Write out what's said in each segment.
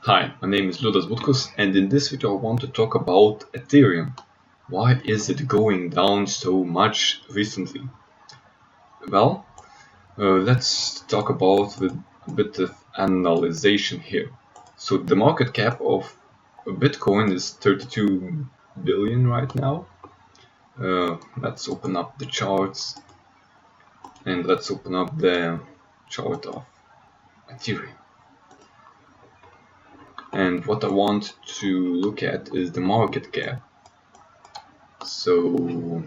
Hi, my name is Ludas Butkus, and in this video I want to talk about Ethereum. Why is it going down so much recently? Well, let's talk about with a bit of analyzation here. So the market cap of Bitcoin is 32 billion right now. Let's open up the charts and let's open up the chart of Ethereum. And what I want to look at is the market cap. So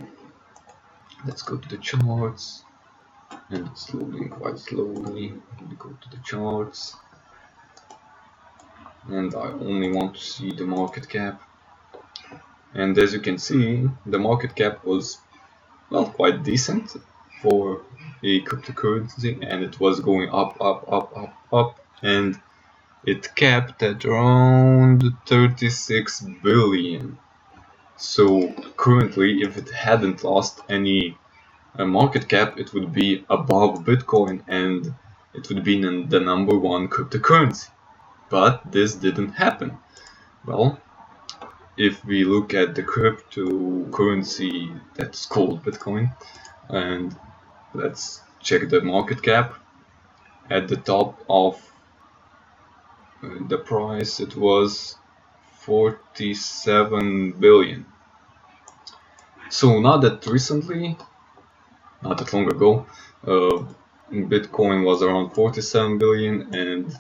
let's go to the charts, and it's loading quite slowly. We go to the charts, and I only want to see the market cap. And as you can see, the market cap was, well, quite decent for a cryptocurrency, and it was going up, and it capped at around 36 billion. So currently, if it hadn't lost any market cap, it would be above Bitcoin and it would be the number one cryptocurrency. But this didn't happen. Well, if we look at the cryptocurrency that's called Bitcoin, and let's check the market cap, at the top of the price it was 47 billion. So not that long ago, Bitcoin was around 47 billion and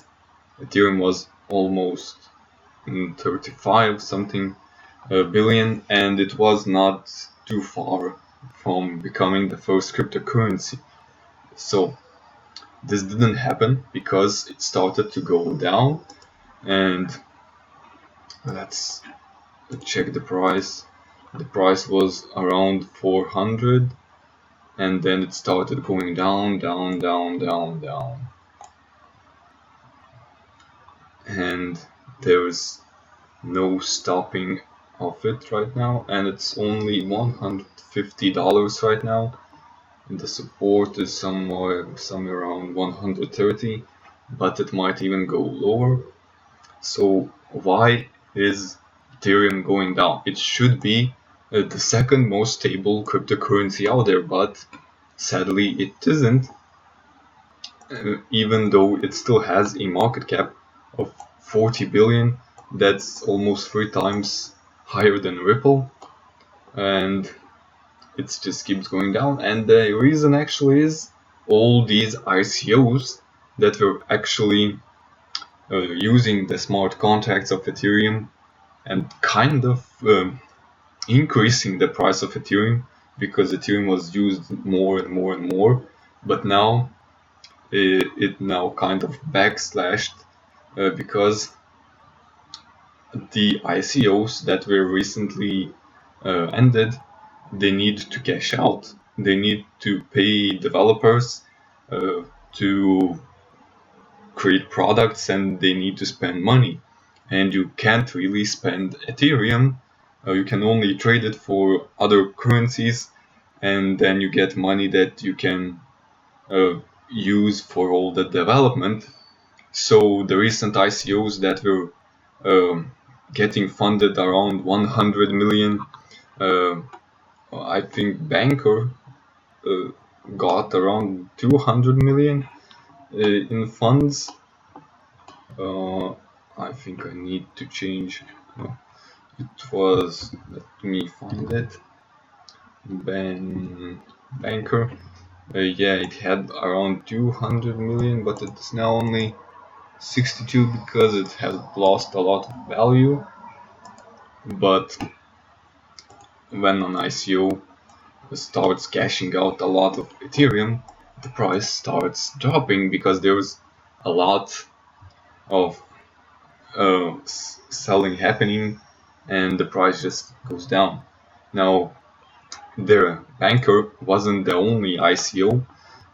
Ethereum was almost 35 something billion, and it was not too far from becoming the first cryptocurrency. So this didn't happen because it started to go down, and let's check the price. The price was around 400, and then it started going down, and there's no stopping of it right now, and it's only $150 right now, and the support is somewhere around 130, but it might even go lower. So why is Ethereum going down? It should be the second most stable cryptocurrency out there, but sadly it isn't, even though it still has a market cap of 40 billion. That's almost 3 times higher than Ripple, and it just keeps going down. And the reason actually is all these ICOs that were actually using the smart contracts of Ethereum and kind of increasing the price of Ethereum, because Ethereum was used more and more, but now it now kind of backslashed because the ICOs that were recently ended, they need to cash out. They need to pay developers to create products, and they need to spend money. And you can't really spend Ethereum. You can only trade it for other currencies, and then you get money that you can use for all the development. So the recent ICOs that were getting funded around 100 million, I think Banker got around 200 million in funds. I think I need to change. It was, let me find it, Banker. Yeah, it had around 200 million, but it's now only 62 because it has lost a lot of value. But when an ICO starts cashing out a lot of Ethereum, the price starts dropping because there's a lot of selling happening, and the price just goes down. Now, their Banker wasn't the only ICO.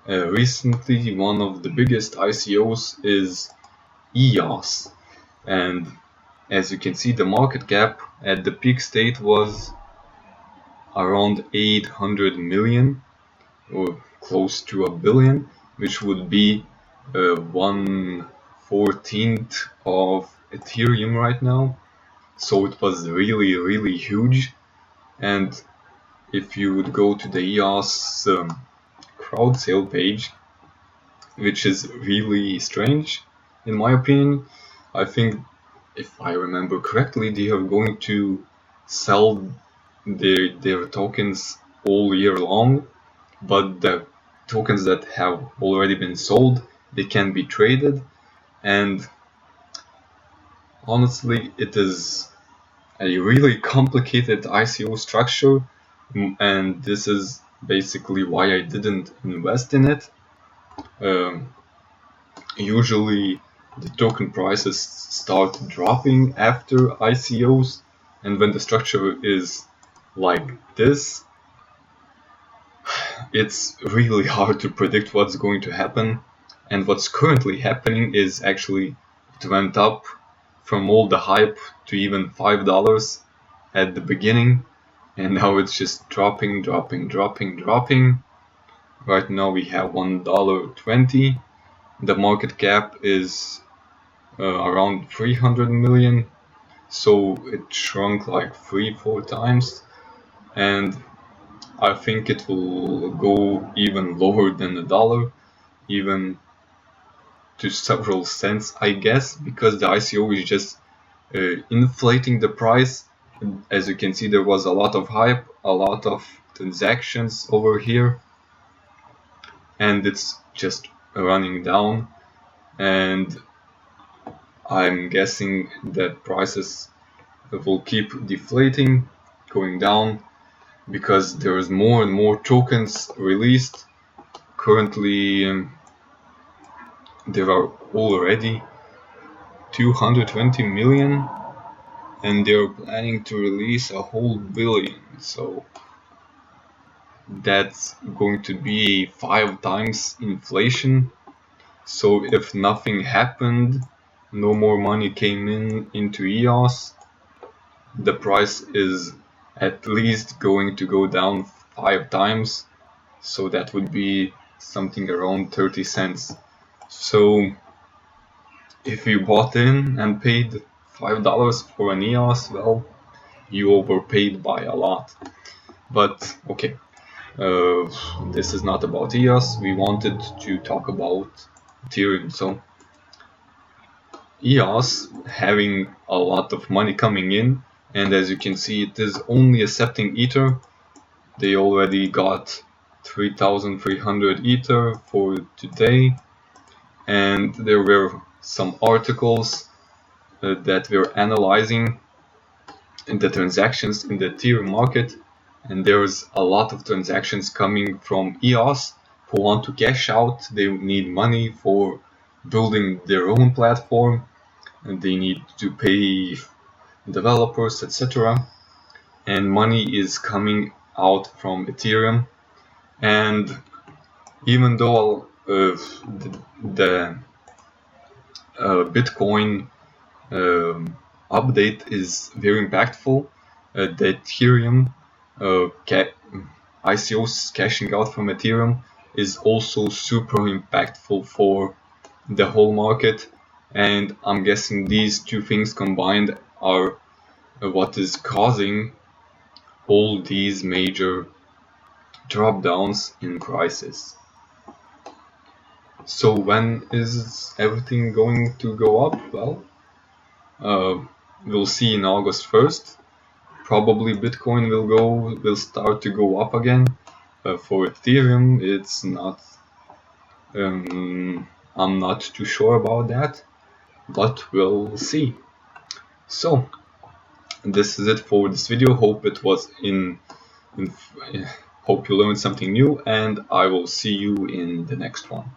Recently, one of the biggest ICOs is EOS, and as you can see, the market cap at the peak state was around 800 million, or close to a billion, which would be 1/14 of Ethereum right now, so it was really huge. And if you would go to the EOS crowd sale page, which is really strange in my opinion, I think if I remember correctly, they are going to sell their tokens all year long, but the tokens that have already been sold, they can be traded. And honestly, it is a really complicated ICO structure, and this is basically why I didn't invest in it. Usually the token prices start dropping after ICOs, and when the structure is like this, it's really hard to predict what's going to happen. And what's currently happening is actually it went up from all the hype to even $5 at the beginning, and now it's just dropping. Right now we have $1.20. The market cap is around 300 million, so it shrunk like 3-4 times, and I think it will go even lower than $1, even to several cents, I guess, because the ICO is just inflating the price. As you can see, there was a lot of hype, a lot of transactions over here, and it's just running down. And I'm guessing that prices will keep deflating, going down, because there's more and more tokens released. Currently, there are already 220 million, and they're planning to release a whole billion, so that's going to be 5 times inflation. So if nothing happened, no more money came into EOS, the price is at least going to go down 5 times, so that would be something around 30 cents. So if you bought in and paid $5 for an EOS, well, you overpaid by a lot. But okay, this is not about EOS. We wanted to talk about Ethereum. So EOS having a lot of money coming in, and as you can see, it is only accepting Ether. They already got 3,300 Ether for today, and there were some articles that were analyzing the transactions in the Ethereum market, and there's a lot of transactions coming from EOS who want to cash out. They need money for building their own platform, and they need to pay developers, etc. And money is coming out from Ethereum. And even though the Bitcoin update is very impactful, the Ethereum ICOs cashing out from Ethereum is also super impactful for the whole market, and I'm guessing these two things combined are what is causing all these major drop downs in prices. So when is everything going to go up? Well, we'll see in August 1st. Probably Bitcoin will start to go up again. For Ethereum, it's not. I'm not too sure about that, but we'll see. So this is it for this video. Hope it was hope you learned something new, and I will see you in the next one.